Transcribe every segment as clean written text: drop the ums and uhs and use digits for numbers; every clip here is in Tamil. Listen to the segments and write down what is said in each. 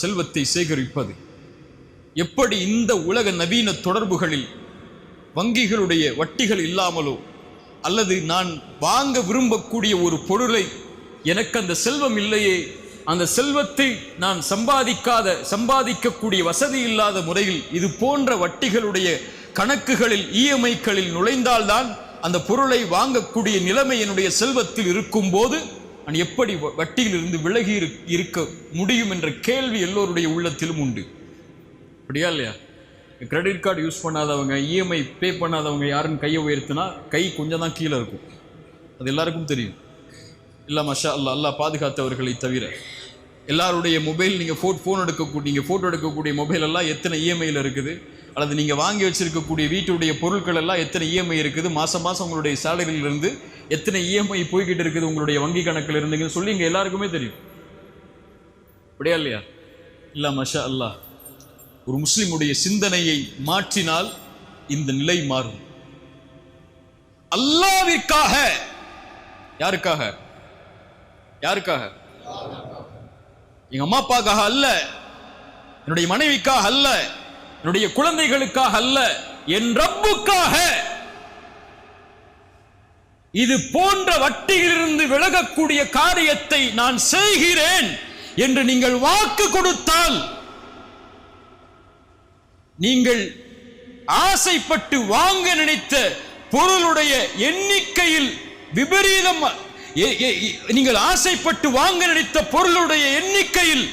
செல்வத்தை சேகரிப்பது. எப்படி இந்த உலக நவீன தொடர்புகளில் வங்கிகளுடைய வட்டிகள் இல்லாமலோ அல்லது நான் வாங்க விரும்பக்கூடிய ஒரு பொருளை எனக்கு அந்த செல்வம் இல்லையே, அந்த செல்வத்தை நான் சம்பாதிக்கக்கூடிய வசதி இல்லாத முறையில் இது போன்ற வட்டிகளுடைய கணக்குகளில் இஎம்ஐக்களில் நுழைந்தால்தான் அந்த பொருளை வாங்கக்கூடிய நிலைமை என்னுடைய செல்வத்தில் இருக்கும் போது நான் எப்படி வட்டியில் இருந்து விலகி இருக்க முடியும் என்ற கேள்வி எல்லோருடைய உள்ளத்திலும் உண்டு. அப்படியா இல்லையா? கிரெடிட் கார்டு யூஸ் பண்ணாதவங்க, இஎம்ஐ பே பண்ணாதவங்க யாருன்னு கையை உயர்த்தினா கை கொஞ்சம் தான் கீழே இருக்கும். அது எல்லாருக்கும் தெரியும். இல்லை மஷா அல்லாஹ் பாதுகாத்தவர்களை தவிர எல்லாருடைய மொபைல் நீங்கள் ஃபோட்டோ எடுக்கக்கூடிய மொபைல் எல்லாம் எத்தனை இஎம்ஐயில் இருக்குது, அல்லது நீங்கள் வாங்கி வச்சிருக்கக்கூடிய வீட்டுடைய பொருட்கள் எல்லாம் எத்தனை இஎம்ஐ இருக்குது, மாதம் உங்களுடைய சேலரியிலிருந்து எத்தனை இஎம்ஐ போய்கிட்டு இருக்குது உங்களுடைய வங்கி கணக்கில் இருந்துங்கன்னு சொல்லி இங்கே எல்லாருக்குமே தெரியும். அப்படியா இல்லையா? இல்லை மஷா அல்லாஹ். ஒரு முஸ்லிமுடைய சிந்தனையை மாற்றினால் இந்த நிலை மாறும். அல்லாஹ்விற்காக. யாருக்காக? எங்க அம்மா அப்பாக்காக அல்ல, என்னுடைய மனைவிக்காக அல்ல, என்னுடைய குழந்தைகளுக்காக அல்ல, என் ரப்புக்காக. இது போன்ற வட்டியிலிருந்து விலகக்கூடிய காரியத்தை நான் செய்கிறேன் என்று நீங்கள் வாக்கு கொடுத்தால், நீங்கள் ஆசைப்பட்டு வாங்க நினைத்த பொருளுடைய எண்ணிக்கையில் விபரீதம், நீங்கள் ஆசைப்பட்டு வாங்க நினைத்த பொருளுடைய எண்ணிக்கையில்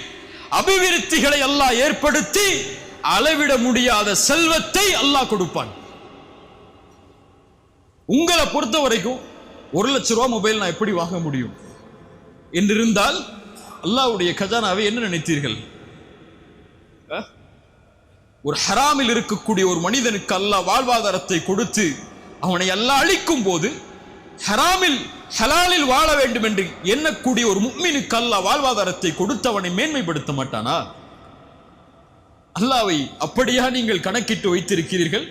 அபிவிருத்திகளை அல்லாஹ் ஏற்படுத்தி அளவிட முடியாத செல்வத்தை அல்லாஹ் கொடுப்பான். உங்களை பொறுத்த வரைக்கும் 1 லட்சம் ரூபாய் மொபைல் நான் எப்படி வாங்க முடியும் என்றிருந்தால் அல்லாஹ்வுடைய கஜானாவை என்ன நினைத்தீர்கள்? ஒரு ஹராமில் இருக்கக்கூடிய ஒரு மனிதனுக்கு அல்லாஹ் வாழ்வாதாரத்தை கொடுத்து அவனை அல்லாஹ் அழிக்கும் போது ஹலாலில் வாழ வேண்டும் என்று எண்ணக்கூடிய ஒரு முஃமினுக்கு அல்லாஹ் வாழ்வாதாரத்தை கொடுத்து அவனை மேன்மைப்படுத்த மாட்டானா? அல்லாஹ்வை அப்படியா நீங்கள் கணக்கிட்டு வைத்திருக்கிறீர்கள்?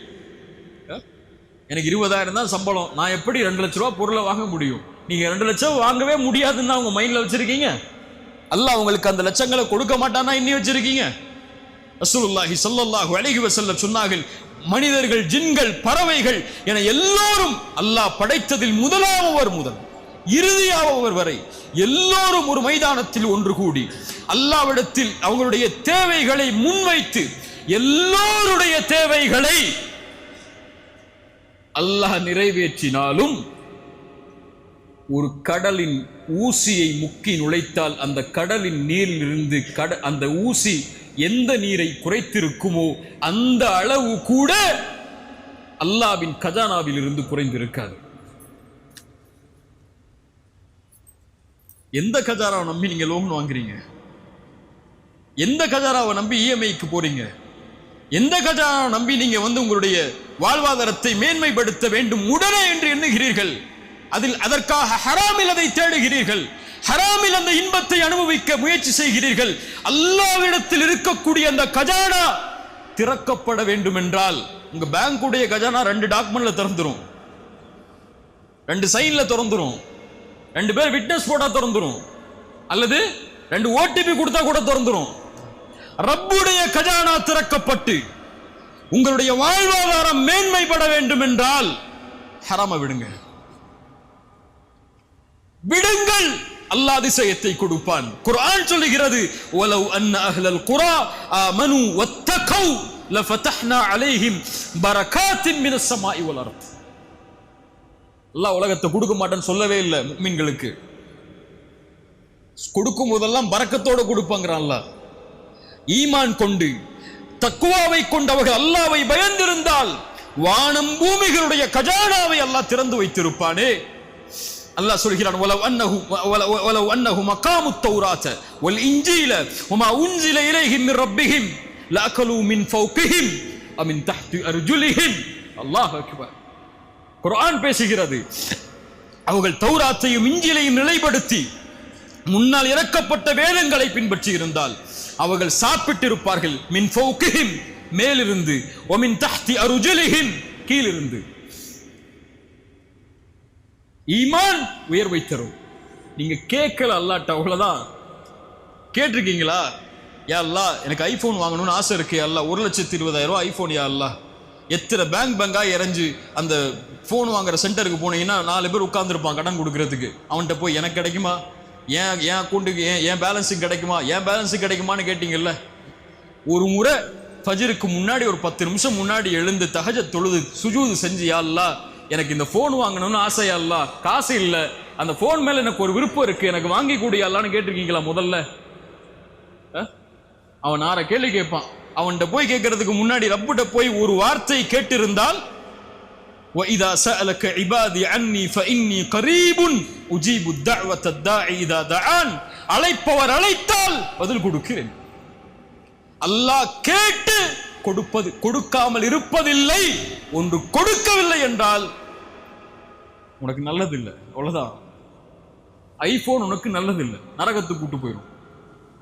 எனக்கு 20,000 தான் சம்பளம், நான் எப்படி 2 லட்சம் ரூபாய் பொருளை வாங்க முடியும்? நீங்க 2 லட்சம் வாங்கவே முடியாதுன்னு உங்க மைண்ட்ல வச்சிருக்கீங்க. அல்லாஹ் உங்களுக்கு அந்த லட்சங்களை கொடுக்க மாட்டானா இன்னி வச்சிருக்கீங்க? ரசூலுல்லாஹி ஸல்லல்லாஹு அலைஹி வஸல்லம் சொன்னார்கள், மனிதர்கள், ஜின்கள், பறவைகள் என எல்லோரும் அல்லாஹ் படைத்ததில் முதல் இறுதியானவர் வரை எல்லோரும் ஒரு மைதானத்தில் ஒன்று கூடி அல்லாஹ்விடத்தில் அவங்களுடைய தேவைகளை முன்வைத்து எல்லோருடைய தேவைகளை அல்லாஹ் நிறைவேற்றினாலும் ஒரு கடலின் ஊசியை முக்கி நுழைத்தால் அந்த கடலின் நீரில் இருந்து அந்த ஊசி எந்த நீரை குறைத்திருக்குமோ அந்த அளவு கூட அல்லாஹ்வின் கஜானாவில் இருந்து குறைந்திருக்காது. எந்த கஜானாவை நம்பி நீங்க லோன் வாங்குறீங்க? எந்த கஜானாவை நம்பி இஎம்ஐக்கு போறீங்க? எந்த கஜானாவை நம்பி நீங்க உங்களுடைய வாழ்வாதாரத்தை மேன்மைப்படுத்த வேண்டும் உடனே என்று எண்ணுகிறீர்கள்? அதற்காக ஹராமில் அதை தேடுகிறீர்கள், ஹராமில் அந்த இன்பத்தை அனுபவிக்க முயற்சி செய்கிறீர்கள். அல்லாஹ்விடத்தில் இருக்கக்கூடிய அந்த கஜானா திறக்கப்பட வேண்டும் என்றால் உங்க பேங்குடைய கஜானா 2 டாக்குமெண்ட்ல திறந்துரும், 2 சைன்ல திறந்துரும், 2 பேர் விட்னஸ் போட்டா திறந்துரும், அல்லது 2 ஓடிபி கொடுத்தா கூட திறந்துரும். ரப்புடைய கஜானா திறக்கப்பட்டு உங்களுடைய வாழ்வாதாரம் மேன்மைப்பட வேண்டும் என்றால் ஹராம விடுங்கள், அல்லாஹ் அதிசயத்தை கொடுப்பான். குர்ஆன் சொல்லுகிறது, வலவ் அன்ன அஹ்லல் குரா ஆமனு வத்தகௌ லஃபதஹ்னா அலைஹிம் பரகாத்தின் மினஸ் ஸமாஇ வல் அர்த். அல்லாஹ் உலகத்தை கொடுக்க மாட்டேன்னு சொல்லவே இல்லை. முஃமின்களுக்கு கொடுக்கும் போதெல்லாம் பரக்கத்தோடு கொடுப்பாங்கிறான் அல்லாஹ். ஈமான் கொண்டு தக்வாவை கொண்டவர்கள் அல்லாஹ்வை பயந்திருந்தால் வானம் பூமிகளுடைய கஜானாவை அல்லாஹ் திறந்து வைத்திருப்பானே. அல்லாஹ் சொல்கிறான், வலவ் அன்னஹு மகாமுத் தௌராத வல் இன்ஜீல வமா உன்ஸில இலைஹிம் மின் ரப்பிஹிம் லஅகலு மின் ஃபௌகிஹிம் வ மின் தஹ்தி அர்ஜுலிஹிம். அல்லாஹ் அக்பர். குர்ஆன் பேசுகிறது, அவர்கள் தௌராத்தையும் இன்ஜீலையும் நிலைப்படுத்தி முன்னால் இறக்கப்பட்ட வேதங்களை பின்பற்றி இருந்தால் அவர்கள் சாப்பிட்டிருப்பார்கள். மின் ஃபௌகிஹிம் மேலிருந்து, வ மின் தஹ்தி அர்ஜுலிஹிம் கீழிருந்து. ஈமான் உயர்வை தரும். நீங்க கேட்கல அல்லாஹ்ட்ட, அவ்வளவுதான். கேட்டிருக்கீங்களா? யா அல்லாஹ் எனக்கு ஐஃபோன் வாங்கணும்னு ஆசை இருக்கு யா அல்லாஹ், 1,20,000 ஐஃபோன் யா அல்லாஹ். எத்தனை பேங்கா இறஞ்சி அந்த ஃபோன் வாங்குற சென்டருக்கு போனீங்கன்னா 4 பேர் உட்கார்ந்துருப்பான் கடன் கொடுக்கறதுக்கு. அவன்கிட்ட போய் எனக்கு கிடைக்குமா, என் அக்கௌண்ட்டுக்கு என் பேலன்ஸுக்கு கிடைக்குமா, என் பேலன்ஸுக்கு கிடைக்குமான்னு கேட்டீங்கல்ல. ஒரு முறை ஃபஜ்ருக்கு முன்னாடி ஒரு 10 நிமிஷம் முன்னாடி எழுந்து தஹஜ்ஜத் தொழுது சுஜூது செஞ்சு, யா அல்லாஹ் எனக்கு இந்த ஃபோன் வாங்கணும்னு ஆசை யா அல்லாஹ், காசு இல்லை, அந்த ஃபோன் மேல எனக்கு ஒரு விருப்பம் இருக்கு, எனக்கு வாங்கி கூடிய அல்லான்னு கேட்டிருக்கீங்களா முதல்ல? அவன் 6 கேள்வி கேட்பான். அவன்கிட்ட போய் கேட்கறதுக்கு முன்னாடி ரப்பிட்ட போய் ஒரு வார்த்தை கேட்டிருந்தால், وَإِذَا سَأَلَكَ عِبَادِي عَنِّي فَإِنِّي قَرِيبٌ أُجِيبُ الدَّعْوَةَ الدَّاعِ إِذَا دَعَانِ, அழைப்பவர் அழைத்தால் பதில் கொடுக்கிறேன். அல்லாஹ் கேட்டு கொடுப்பது, கொடுக்காமல் இருப்பதில்லை. ஒன்று கொடுக்கவில்லை என்றால் உனக்கு நல்லதில்லை, அவ்வளவுதான். ஐபோன் உனக்கு நல்லதில்லை, நரகத்துக்கு கூட்டு போயிடும்.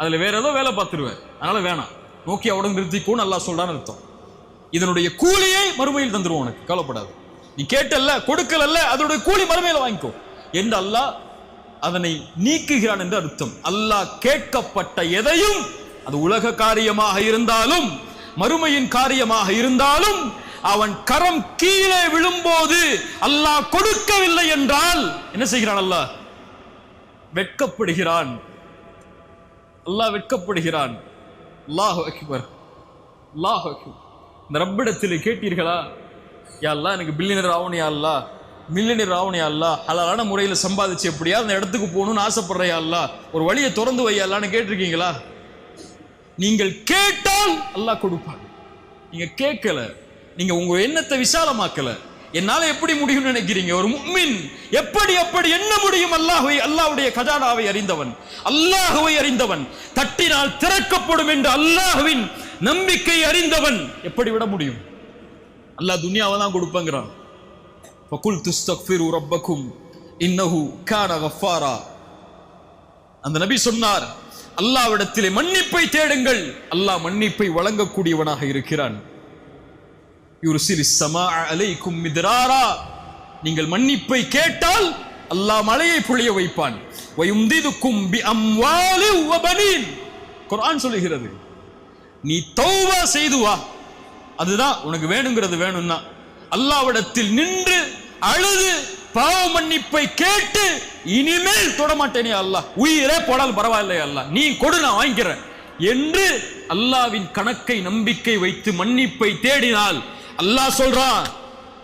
அதுல வேற ஏதோ வேலை பார்த்துருவேன், அதனால வேணாம், நோக்கியாவோட நிறுத்திக்கோன்னு அல்லாஹ் சொல்றான்னு அர்த்தம். இதனுடைய கூலியை மறுமையில் தந்துருவோம், உனக்கு கவலைப்படாது. நீ கேட்டல்ல, கொடுக்கலல்ல, அதனுடைய கூலி மறுமையில வாங்கிக்கோ என்று அல்லாஹ் அதனை நீக்குகிறான் என்று அர்த்தம். அல்லாஹ் கேட்கப்பட்ட எதையும், அது உலக காரியமாக இருந்தாலும் மறுமையின் காரியமாக இருந்தாலும், அவன் கரம் கீழே விழும்போது அல்லாஹ் கொடுக்கவில்லை என்றால் என்ன செய்கிறான்? அல்லாஹ் வெட்கப்படுகிறான். அல்லாஹ் வெட்கப்படுகிறான். அல்லாஹு அக்பர், அல்லாஹு அக்பர். இந்த ரப்பிடத்தில் கேட்டீர்களா, யா அல்லாஹ் எனக்கு பில்லியனர் ஆகணும், யா அல்லாஹ் மில்லியனர் ஆகணும், யா அல்லாஹ் ஹலாலான முறையில் சம்பாதிச்சு எப்படியா அந்த இடத்துக்கு போகணும்னு ஆசைப்படுற, யா அல்லாஹ் ஒரு வழியை திறந்து வை யா அல்லாஹ்னு கேட்டிருக்கீங்களா? நீங்கள் கேட்டால் அல்லாஹ் கொடுப்பான். நீங்க கேட்கல, நீங்க உங்க எண்ணத்தை விசாலமாக்கல. என்னால எப்படி முடியும்னு நினைக்கிறீங்க? ஒரு முஃமின் எப்படி என்ன முடியும்? அல்லாஹ்வுடைய கஜானாவை அறிந்தவன், அல்லாஹ்வை அறிந்தவன், தட்டினால் திறக்கப்படும் என்று அல்லாஹ்வின் நம்பிக்கை அறிந்தவன் எப்படி விட முடியும்? அல்லாஹ் துனியாவை தான் கொடுப்பங்கிறான். ஃபகுல் துஸ்தக்ஃபிரு ரப்பக்கும் இன்னஹு கான கஃபாரா. அந்த நபி சொன்னார், அல்லாஹ்விடத்திலே மன்னிப்பை தேடுங்கள், அல்லாஹ் மன்னிப்பை வழங்கக்கூடியவனாக இருக்கிறான். யுர்சிலிஸ் ஸமாஅ அலைக்கும் மித்ராரா. நீங்கள் மன்னிப்பை கேட்டால் அல்லாஹ் மழையை பொழிய வைப்பான். வயும்திதுக்கும் பிஅம்வாலி வபனீன். குர்ஆன் சொல்லுகிறது, நீ தௌபா செய்து வா, அதுதான் உனக்கு வேணுங்கிறது. வேணும்னா அல்லாஹ்விடத்தில் நின்று அழுது பாவ மன்னிப்பை கேட்டு, இனிமேல் தொடமாட்டேனே அல்லாஹ், உயிரே போடால் பரவாயில்லை அல்லாஹ், நீ கொடு நான் வாங்கிக்கிறேன் என்று அல்லாஹ்வின் கணக்கை நம்பிக்கை வைத்து மன்னிப்பை தேடினால் அல்லாஹ் சொல்றான்,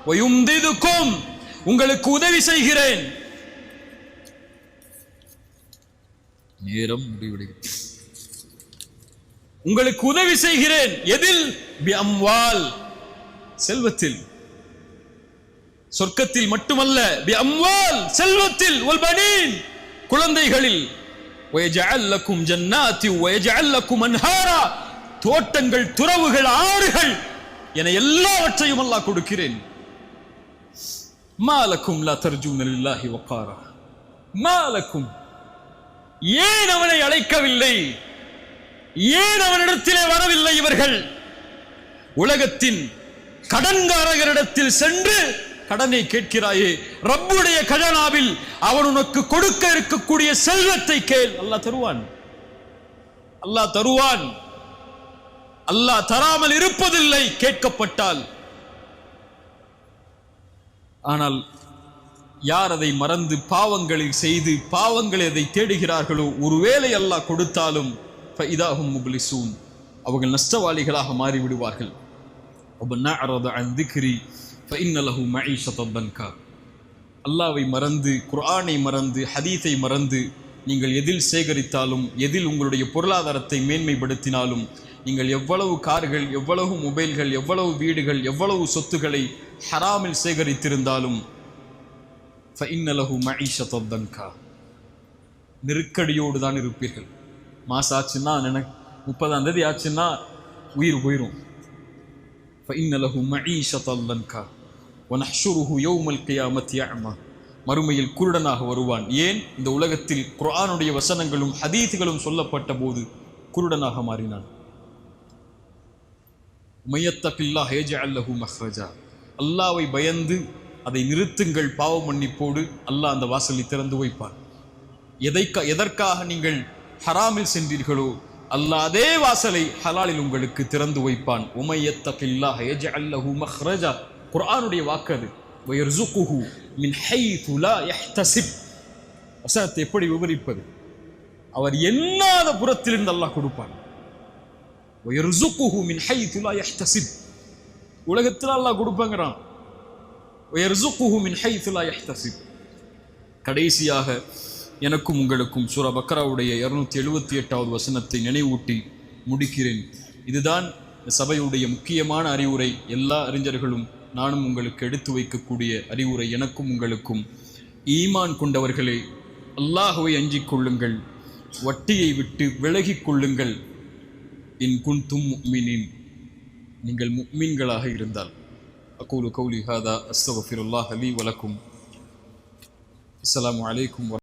வயும்திதுக்கும் உங்களுக்கு உதவி செய்கிறேன். நேரம் முடிவடைகிறது. உங்களுக்கு உதவி செய்கிறேன். எதில்? பிஅம்வால், செல்வத்தில். சொர்க்கத்தில் மட்டுமல்ல, பிஅம்வால் செல்வத்தில், வல்பனீன் குழந்தைகளில். வயஜஅல் லக்கும் ஜன்னாத்தி வயஜஅல் லக்கும் அன்ஹாரா, தோட்டங்கள், துறவுகள், ஆறுகள் என எல்லாவற்றையும் அல்லாஹ் கொடுக்கிறேன். மாலக்கும் லா தர்ஜூன லில்லாஹி வகாரா. மாலக்கும், ஏன் அவனை அழைக்கவில்லை? ஏன் அவனிடத்திலே வரவில்லை இவர்கள்? உலகத்தின் கடன்காரர்களிடத்தில் சென்று கடனை கேட்கிறாயே, ரப்புடைய கஜானாவில் அவன் உனக்கு கொடுக்க இருக்கக்கூடிய செல்வத்தை கேள், அல்லாஹ் தருவான். அல்லாஹ் தருவான். அல்லாஹ் தராமல் இருப்பதில்லை கேட்கப்பட்டால். ஆனால் யார் அதை மறந்து பாவங்களில் செய்து பாவங்களை அதை தேடுகிறார்களோ, ஒருவேளை அல்லாஹ் கொடுத்தாலும் ஃபஇதாஹும் முப்லிசூன், அவர்கள் நஷ்டவாளிகளாக மாறிவிடுவார்கள். வமன் அஅரத அன் திக்ரி ஃபஇன்ன லஹு மஈஷத்தன் தன்கா. அல்லாஹ்வை மறந்து, குர்ஆனை மறந்து, ஹதீஸை மறந்து நீங்கள் எதில் சேகரித்தாலும், எதில் உங்களுடைய பொருளாதாரத்தை மேன்மைப்படுத்தினாலும், நீங்கள் எவ்வளவு கார்கள், எவ்வளவு மொபைல்கள், எவ்வளவு வீடுகள், எவ்வளவு சொத்துக்களை ஹராமில் சேகரித்திருந்தாலும் ஃபஇன்ன லஹு மஈஷத்தன் தன்கா, நெருக்கடியோடு தான் இருப்பீர்கள். மாசம் ஆச்சுன்னா 30ஆம் தேதி ஆச்சுன்னா உயிர் போயிடும். ஃபஇன்ன லஹு மஈஷத்தன் தன்கா வநஹ்ஷுருஹு யௌமல் கியாமத்தி அஅமா. மறுமையில் குருடனாக வருவான். ஏன்? இந்த உலகத்தில் குர்ஆனுடைய வசனங்களும் ஹதீஸ்களும் சொல்லப்பட்ட போது குருடனாக மாறினான். மய்யத்தகில்லாஹ் யஜஅல் லஹு மஹ்ரஜா. அல்லாஹ்வை பயந்து அதை நிறுத்துங்கள் பாவ மன்னிப்போடு, அல்லாஹ் அந்த வாசலை திறந்து வைப்பான். எதற்காக நீங்கள் ஹராமில் சென்றீர்களோ அல்லாஹ் அதே வாசலை ஹலாலில் உங்களுக்கு திறந்து வைப்பான். உமையத்தகில்லாஹ யஜ்அல் லஹு மக்ரஜா, குர்ஆனுடைய வாக்கு அது. வயர்ஸுகுஹு மின் ஹைது லா யஹ்தஸிப், வசனத்தை எப்படி விவரிப்பது? அவர் எண்ணாத புறத்திலிருந்து அல்லாஹ் கொடுப்பான். வயர்ஸுகுஹு மின் ஹைது லா யஹ்தஸிப், உலகத்தில் அல்லாஹ் கொடுப்பாங்கறான். வயர்ஸுகுஹு மின் ஹைது லா யஹ்தஸிப். கடைசியாக எனக்கும் உங்களுக்கும் சூரா பக்ராவுடைய 278வது வசனத்தை நினைவூட்டி முடிக்கிறேன். இதுதான் சபையுடைய முக்கியமான அறிவுரை. எல்லா அறிஞர்களும் நானும் உங்களுக்கு எடுத்து வைக்கக்கூடிய அறிவுரை. எனக்கும் உங்களுக்கும், ஈமான் கொண்டவர்களே, அல்லாஹ்வை அஞ்சிக் கொள்ளுங்கள், வட்டியை விட்டு விலகிக் கொள்ளுங்கள். இன் குன்தும் முஃமினீன், நீங்கள் முஃமின்களாக இருந்தால். அகூலு கௌலி ஹாதா அஸ்தக்ஃபிருல்லாஹ் லீ வலக்கும். அஸ்ஸலாமு அலைக்கும்.